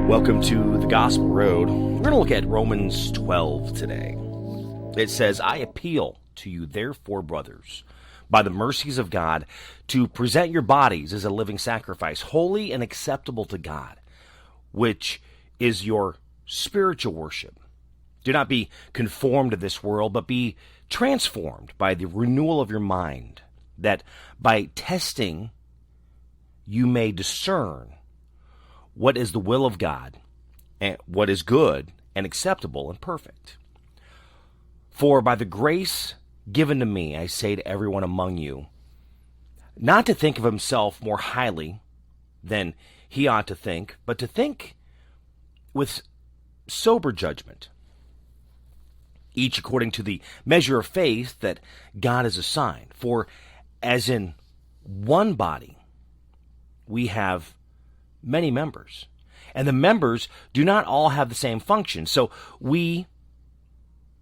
Welcome to the Gospel Road. We're going to look at Romans 12 today. It says, I appeal to you, therefore, brothers, by the mercies of God, to present your bodies as a living sacrifice, holy and acceptable to God, which is your spiritual worship. Do not be conformed to this world, but be transformed by the renewal of your mind, that by testing you may discern what is the will of God, and what is good and acceptable and perfect. For by the grace given to me, I say to everyone among you, not to think of himself more highly than he ought to think, but to think with sober judgment, each according to the measure of faith that God has assigned. For as in one body we have many members, and the members do not all have the same function. So we,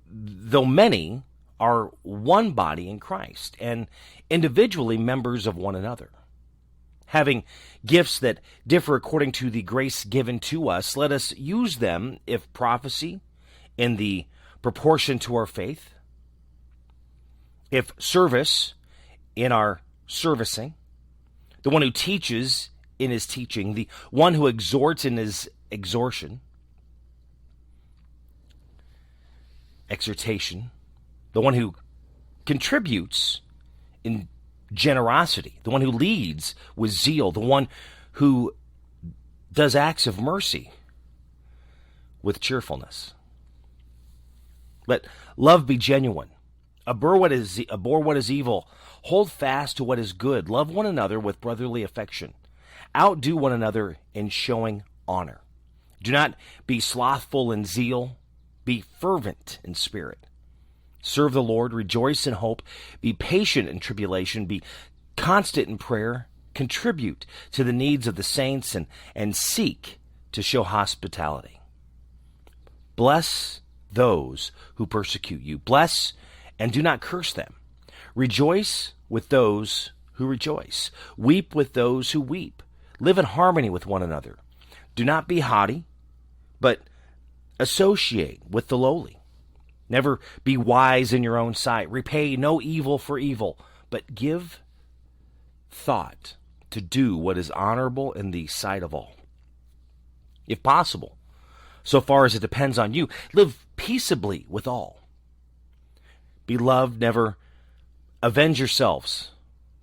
though many, are one body in Christ, and individually members of one another. Having gifts that differ according to the grace given to us, let us use them, if prophecy, in the proportion to our faith, if service, in our servicing, the one who teaches in his teaching, the one who exhorts in his exhortation, exhortation, the one who contributes in generosity, the one who leads with zeal, the one who does acts of mercy with cheerfulness. Let love be genuine. Abhor what is evil. Hold fast to what is good. Love one another with brotherly affection. Outdo one another in showing honor. Do not be slothful in zeal. Be fervent in spirit. Serve the Lord. Rejoice in hope. Be patient in tribulation. Be constant in prayer. Contribute to the needs of the saints and seek to show hospitality. Bless those who persecute you. Bless and do not curse them. Rejoice with those who rejoice. Weep with those who weep. Live in harmony with one another. Do not be haughty, but associate with the lowly. Never be wise in your own sight. Repay no evil for evil, but give thought to do what is honorable in the sight of all. If possible, so far as it depends on you, live peaceably with all. Beloved, never avenge yourselves,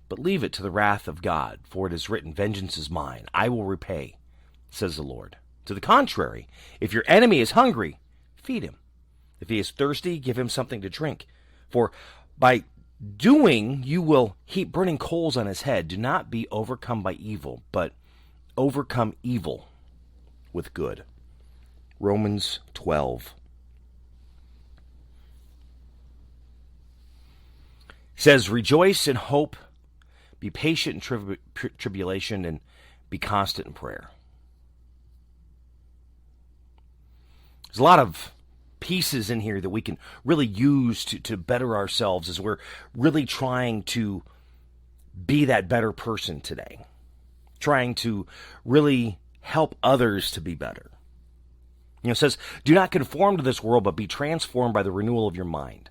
but leave it to the wrath of God, for it is written, vengeance is mine, I will repay, says the Lord. To the contrary, if your enemy is hungry, feed him. If he is thirsty, give him something to drink. For by doing, you will heap burning coals on his head. Do not be overcome by evil, but overcome evil with good. Romans 12. It says, rejoice in hope, be patient in tribulation, and be constant in prayer. There's a lot of pieces in here that we can really use to better ourselves as we're really trying to be that better person today. Trying to really help others to be better. It says, do not conform to this world, but be transformed by the renewal of your mind.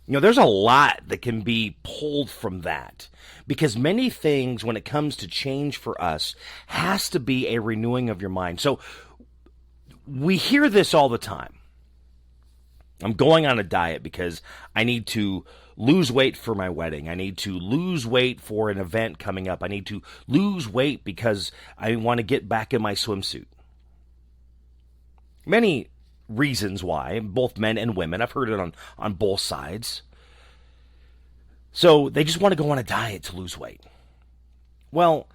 There's a lot that can be pulled from that, because many things when it comes to change for us has to be a renewing of your mind. So we hear this all the time. I'm going on a diet because I need to lose weight for my wedding. I need to lose weight for an event coming up. I need to lose weight because I want to get back in my swimsuit. Many reasons why, both men and women. I've heard it on both sides. So they just want to go on a diet to lose weight. Well,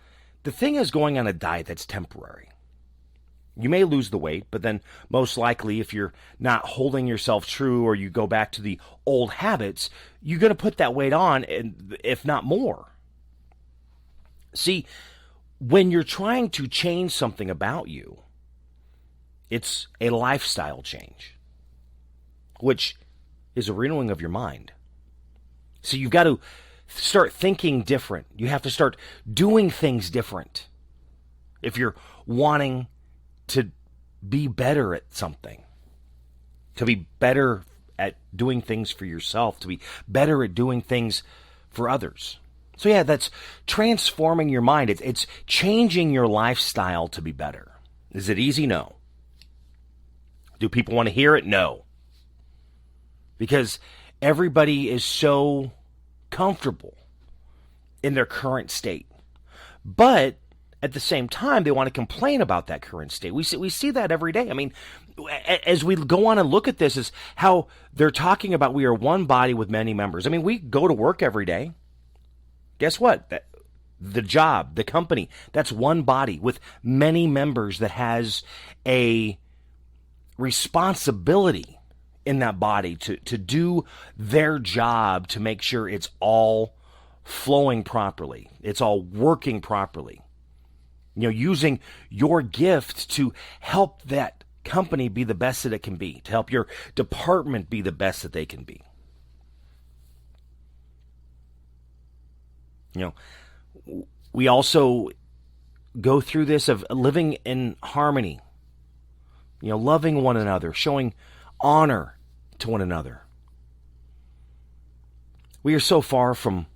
the thing is, going on a diet that's temporary. You may lose the weight, but then most likely if you're not holding yourself true or you go back to the old habits, you're going to put that weight on, and if not more. See, when you're trying to change something about you, it's a lifestyle change, which is a renewing of your mind. So you've got to start thinking different. You have to start doing things different if you're wanting to be better at something, to be better at doing things for yourself, to be better at doing things for others. So yeah, that's transforming your mind. It's changing your lifestyle to be better. Is it easy? No. Do people want to hear it? No. Because everybody is so comfortable in their current state. But at the same time, they want to complain about that current state. We see that every day. I mean, as we go on and look at this, is how they're talking about we are one body with many members. I mean, we go to work every day. Guess what? The job, the company, that's one body with many members that has a responsibility in that body to do their job, to make sure it's all flowing properly. It's all working properly. Using your gift to help that company be the best that it can be, to help your department be the best that they can be. We also go through this of living in harmony, loving one another, showing honor to one another. We are so far from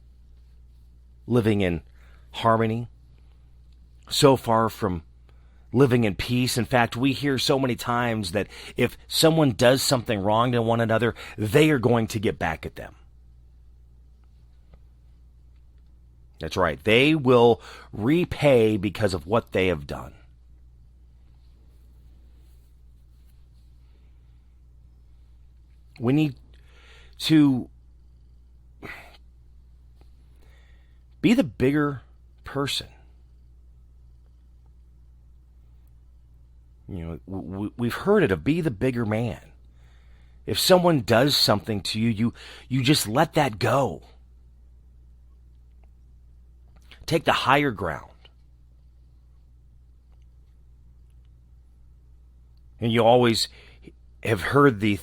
living in harmony, so far from living in peace. In fact, we hear so many times that if someone does something wrong to one another, they are going to get back at them. That's right. They will repay because of what they have done. We need to be the bigger person. We've heard it of be the bigger man. If someone does something to you, you just let that go. Take the higher ground. And you always have heard the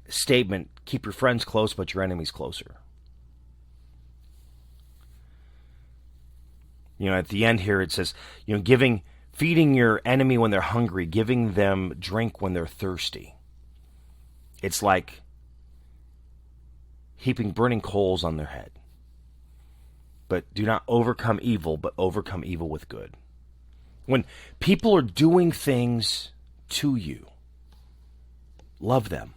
statement, keep your friends close, but your enemies closer. At the end here it says, feeding your enemy when they're hungry, giving them drink when they're thirsty. It's like heaping burning coals on their head. But do not overcome evil, but overcome evil with good. When people are doing things to you, love them.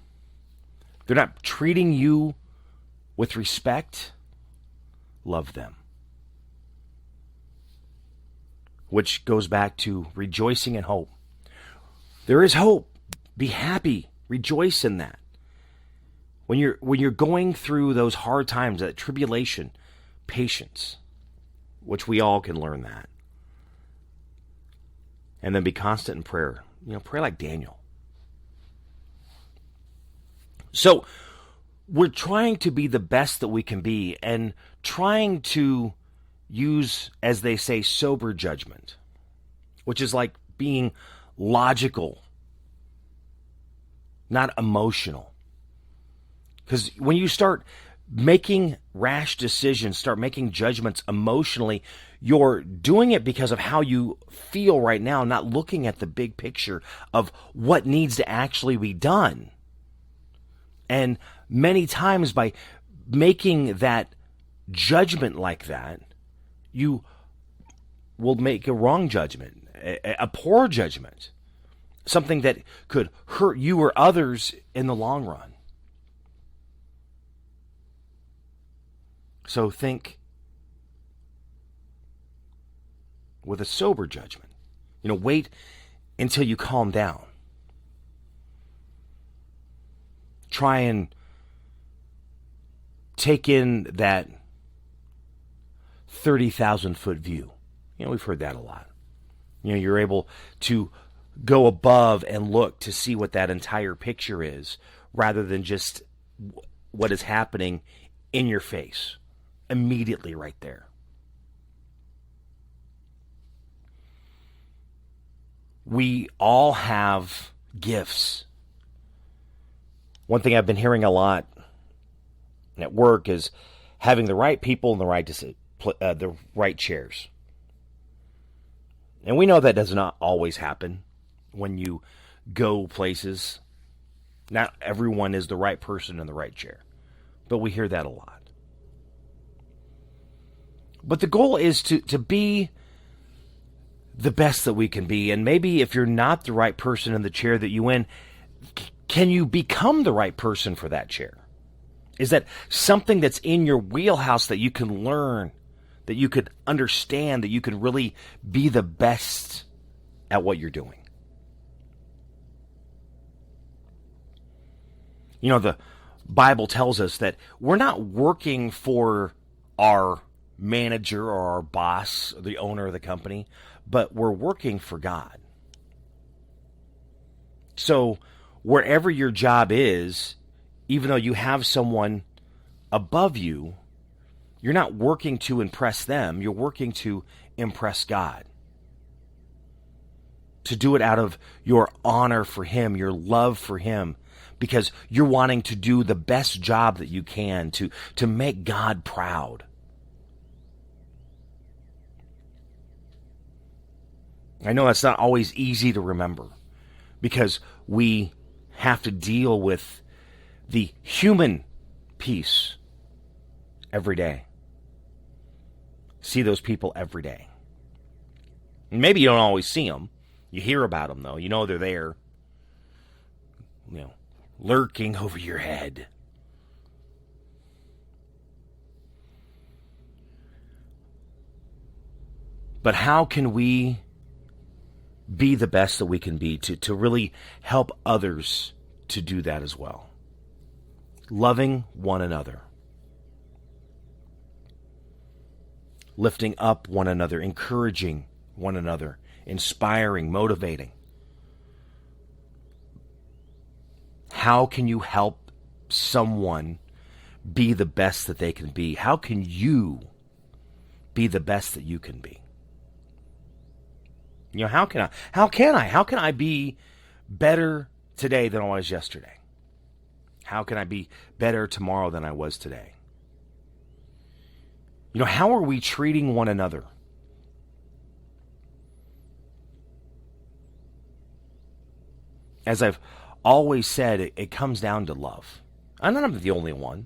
They're not treating you with respect, love them. Which goes back to rejoicing in hope. There is hope. Be happy. Rejoice in that. When you're going through those hard times, that tribulation, patience, which we all can learn that. And then be constant in prayer. Pray like Daniel. So we're trying to be the best that we can be and trying to use, as they say, sober judgment, which is like being logical, not emotional. Because when you start making rash decisions, start making judgments emotionally, you're doing it because of how you feel right now, not looking at the big picture of what needs to actually be done. And many times by making that judgment like that, you will make a wrong judgment, a poor judgment, something that could hurt you or others in the long run. So think with a sober judgment. Wait until you calm down. Try and take in that 30,000 foot view. We've heard that a lot. You're able to go above and look to see what that entire picture is, rather than just what is happening in your face, immediately right there. We all have gifts. One thing I've been hearing a lot at work is having the right people in the right chairs. And we know that does not always happen when you go places. Not everyone is the right person in the right chair, but we hear that a lot. But the goal is to be the best that we can be. And maybe if you're not the right person in the chair that you in, can you become the right person for that chair? Is that something that's in your wheelhouse that you can learn, that you could understand, that you can really be the best at what you're doing? You know, the Bible tells us that we're not working for our manager or our boss, or the owner of the company, but we're working for God. So wherever your job is, even though you have someone above you, you're not working to impress them. You're working to impress God. To do it out of your honor for Him, your love for Him, because you're wanting to do the best job that you can to make God proud. I know that's not always easy to remember because we have to deal with the human piece every day. See those people every day. And maybe you don't always see them. You hear about them, though. You know they're there. You know, lurking over your head. But how can we be the best that we can be to really help others to do that as well? Loving one another. Lifting up one another, encouraging one another, inspiring, motivating. How can you help someone be the best that they can be? How can you be the best that you can be? You know, how can I be better today than I was yesterday? How can I be better tomorrow than I was today? You know, how are we treating one another? As I've always said, it comes down to love. I'm not the only one.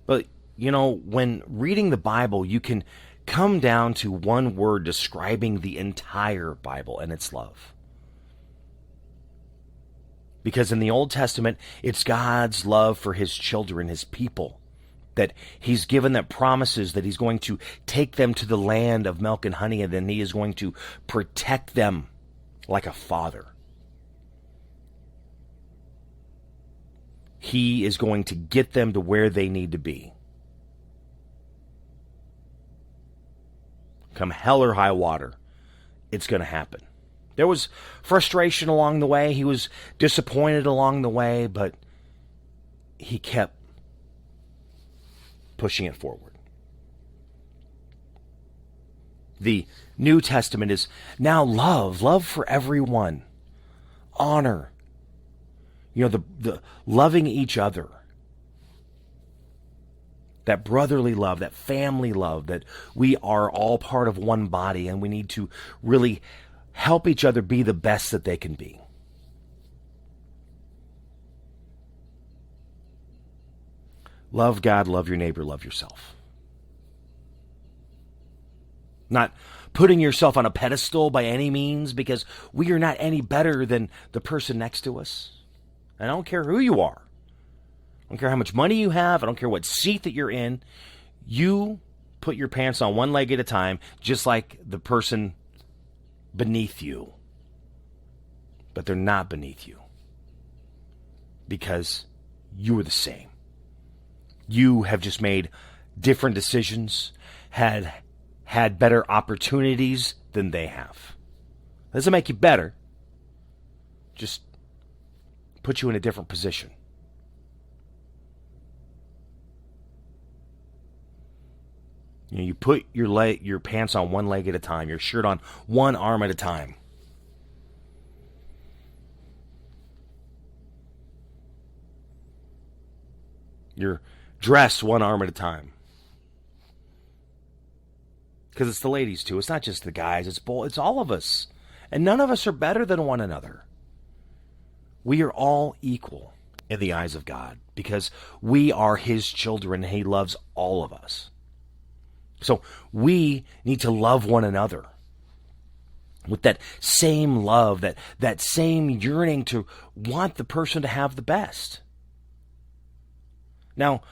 But, you know, when reading the Bible, you can come down to one word describing the entire Bible, and it's love. Because in the Old Testament, it's God's love for His children, His people, that He's given them promises that He's going to take them to the land of milk and honey, and then He is going to protect them like a father. He is going to get them to where they need to be. Come hell or high water, it's going to happen. There was frustration along the way. He was disappointed along the way, but he kept pushing it forward. The New Testament is now love for everyone, honor, you know, the loving each other, that brotherly love, that family love, that we are all part of one body and we need to really help each other be the best that they can be. Love God, love your neighbor, love yourself. Not putting yourself on a pedestal by any means, because we are not any better than the person next to us. I don't care who you are. I don't care how much money you have. I don't care what seat that you're in. You put your pants on one leg at a time, just like the person beneath you. But they're not beneath you, because you are the same. You have just made different decisions, had better opportunities than they have. Doesn't make you better. Just put you in a different position. You know, you put your pants on one leg at a time, your shirt on one arm at a time. Your dress one arm at a time. because it's the ladies too. It's not just the guys. It's all of us. And none of us are better than one another. We are all equal in the eyes of God because we are his children and he loves all of us. So we need to love one another with that same love, that same yearning to want the person to have the best. Now,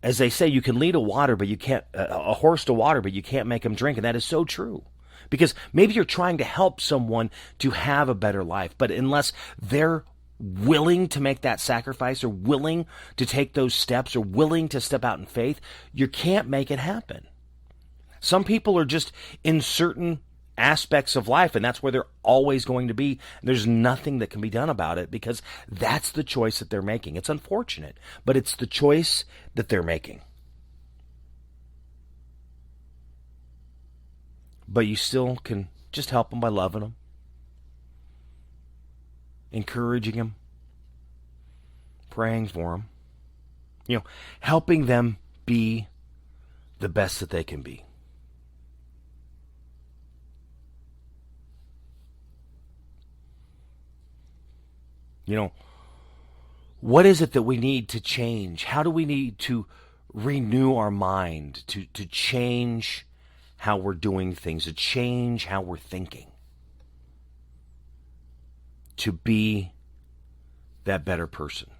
as they say, you can lead a horse to water, but you can't make him drink. And that is so true. Because maybe you're trying to help someone to have a better life, but unless they're willing to make that sacrifice or willing to take those steps or willing to step out in faith, you can't make it happen. Some people are just in certain aspects of life, and that's where they're always going to be. There's nothing that can be done about it because that's the choice that they're making. It's unfortunate, but it's the choice that they're making. But you still can just help them by loving them, encouraging them, praying for them, helping them be the best that they can be. What is it that we need to change? How do we need to renew our mind, to change how we're doing things, to change how we're thinking, to be that better person?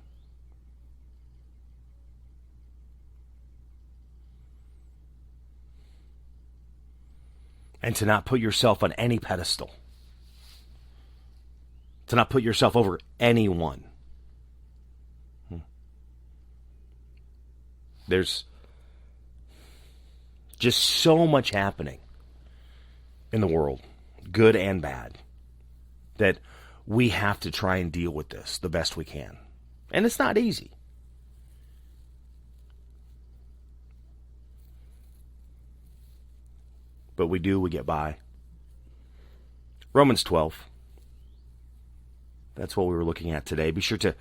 And to not put yourself on any pedestal. To not put yourself over anyone. There's just so much happening in the world, good and bad, that we have to try and deal with this the best we can. And it's not easy. But we get by. Romans 12. That's what we were looking at today. Be sure to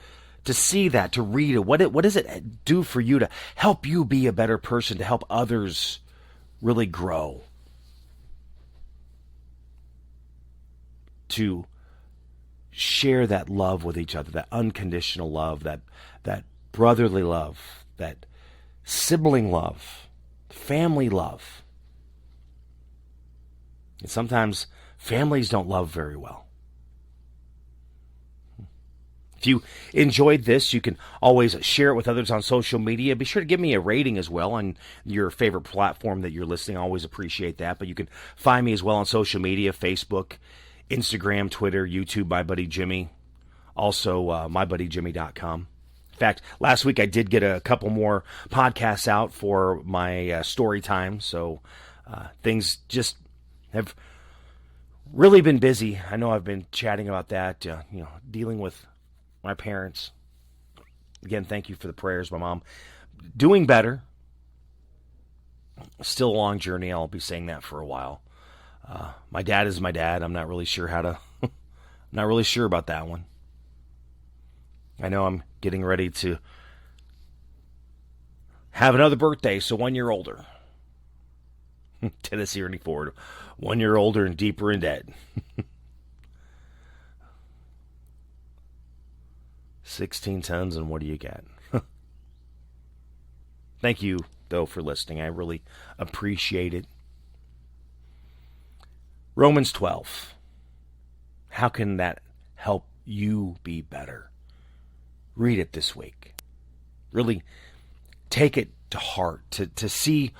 see that, to read it. What does it do for you to help you be a better person, to help others really grow? To share that love with each other, that unconditional love, that brotherly love, that sibling love, family love. And sometimes families don't love very well. If you enjoyed this, you can always share it with others on social media. Be sure to give me a rating as well on your favorite platform that you're listening. I always appreciate that. But you can find me as well on social media, Facebook, Instagram, Twitter, YouTube, My Buddy Jimmy. Also, mybuddyjimmy.com. In fact, last week I did get a couple more podcasts out for my story time. So things just have really been busy. I know I've been chatting about that, dealing with my parents. Again, thank you for the prayers. My mom doing better. Still a long journey. I'll be saying that for a while. My dad is my dad. I'm not really sure I'm not really sure about that one. I know I'm getting ready to have another birthday, so 1 year older. Tennessee Ernie Ford, 1 year older and deeper in debt. 16 tons, and what do you get? Thank you, though, for listening. I really appreciate it. Romans 12. How can that help you be better? Read it this week. Really take it to heart, to see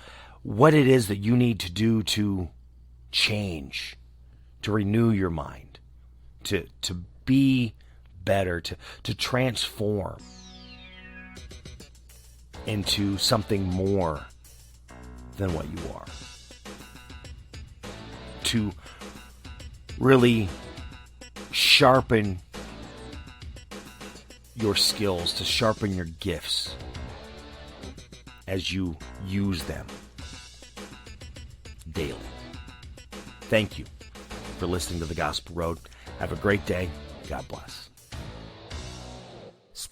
what it is that you need to do to change, to renew your mind, to be better, to transform into something more than what you are. To really sharpen your skills, to sharpen your gifts as you use them daily. Thank you for listening to The Gospel Road. Have a great day. God bless.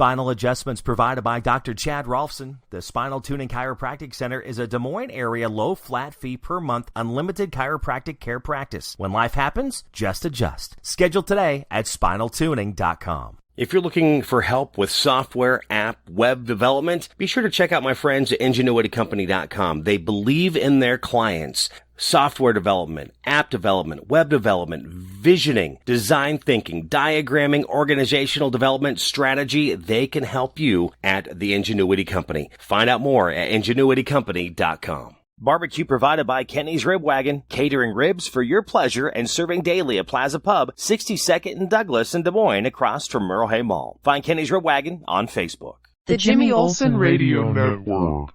Spinal adjustments provided by Dr. Chad Rolfson. The Spinal Tuning Chiropractic Center is a Des Moines area low flat fee per month unlimited chiropractic care practice. When life happens, just adjust. Schedule today at spinaltuning.com. If you're looking for help with software, app, web development, be sure to check out my friends at ingenuitycompany.com. They believe in their clients. Software development, app development, web development, visioning, design thinking, diagramming, organizational development, strategy. They can help you at the Ingenuity Company. Find out more at ingenuitycompany.com. Barbecue provided by Kenny's Rib Wagon, catering ribs for your pleasure and serving daily at Plaza Pub, 62nd and Douglas in Des Moines, across from Merle Hay Mall. Find Kenny's Rib Wagon on Facebook. The Jimmy Olsen Radio Network.